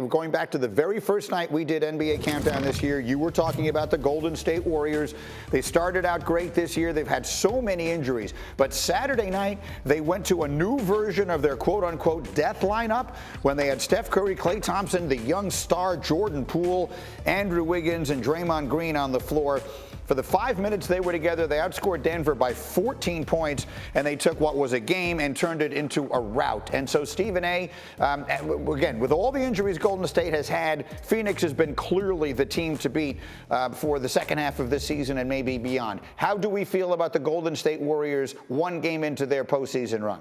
Going back to the very first night we did NBA Countdown this year, you were talking about the Golden State Warriors. They started out great this year. They've had so many injuries. But Saturday night, they went to a new version of their quote-unquote death lineup when they had Steph Curry, Klay Thompson, the young star Jordan Poole, Andrew Wiggins, and Draymond Green on the floor. For the 5 minutes they were together, they outscored Denver by 14 points, and they took what was a game and turned it into a rout. And so Stephen A., again, with all the injuries Golden State has had, Phoenix has been clearly the team to beat for the second half of this season and maybe beyond. How do we feel about the Golden State Warriors one game into their postseason run?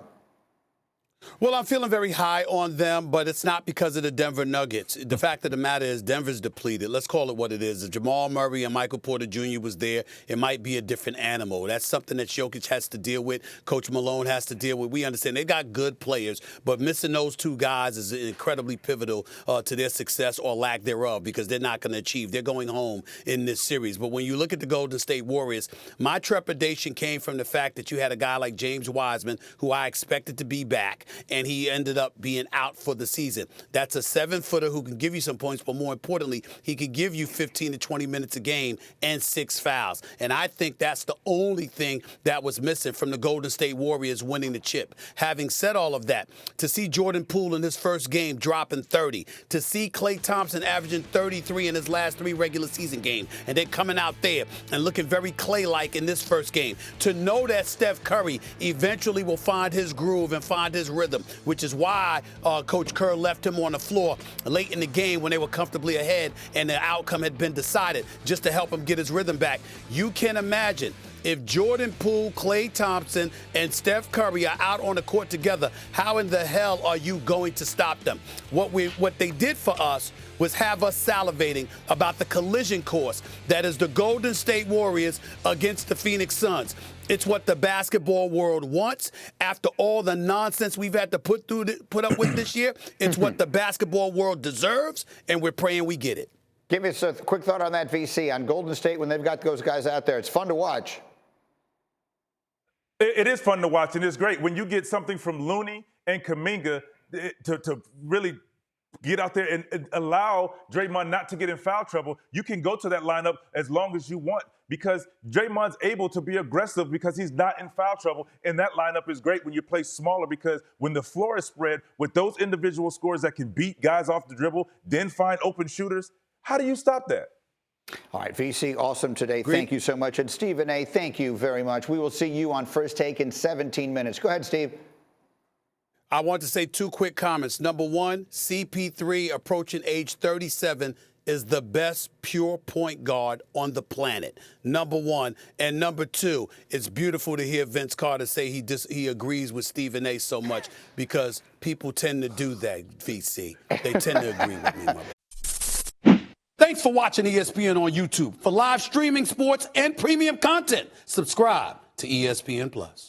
Well, I'm feeling very high on them, but it's not because of the Denver Nuggets. The fact of the matter is Denver's depleted. Let's call it what it is. If Jamal Murray and Michael Porter Jr. was there, it might be a different animal. That's something that Jokic has to deal with. Coach Malone has to deal with. We understand they got good players, but missing those two guys is incredibly pivotal to their success or lack thereof because they're not going to achieve. They're going home in this series. But when you look at the Golden State Warriors, my trepidation came from the fact that you had a guy like James Wiseman, who I expected to be back, and he ended up being out for the season. That's a 7-footer who can give you some points, but more importantly, he could give you 15 to 20 minutes a game and 6 fouls. And I think that's the only thing that was missing from the Golden State Warriors winning the chip. Having said all of that, to see Jordan Poole in his first game dropping 30, to see Klay Thompson averaging 33 in his last 3 regular season games, and then coming out there and looking very Klay-like in this first game, to know that Steph Curry eventually will find his groove and find his rhythm, which is why Coach Kerr left him on the floor late in the game when they were comfortably ahead and the outcome had been decided, just to help him get his rhythm back. You can imagine if Jordan Poole, Klay Thompson, and Steph Curry are out on the court together, how in the hell are you going to stop them? What they did for us was have us salivating about the collision course that is the Golden State Warriors against the Phoenix Suns. It's what the basketball world wants. After all the nonsense we've had to put up with this year, it's what the basketball world deserves, and we're praying we get it. Give us a quick thought on that, VC, on Golden State when they've got those guys out there. It's fun to watch. It is fun to watch, and it's great. When you get something from Looney and Kuminga to really get out there and allow Draymond not to get in foul trouble, you can go to that lineup as long as you want because Draymond's able to be aggressive because he's not in foul trouble, and that lineup is great when you play smaller because when the floor is spread with those individual scorers that can beat guys off the dribble, then find open shooters, how do you stop that? All right, VC, awesome today. Thank you so much. And Stephen A., thank you very much. We will see you on First Take in 17 minutes. Go ahead, Steve. I want to say 2 quick comments. Number one, CP3 approaching age 37 is the best pure point guard on the planet. Number one. And number two, it's beautiful to hear Vince Carter say he agrees with Stephen A. so much because people tend to do that, VC. They tend to agree with me, mother. Thanks for watching ESPN on YouTube. For live streaming, sports, and premium content, subscribe to ESPN+.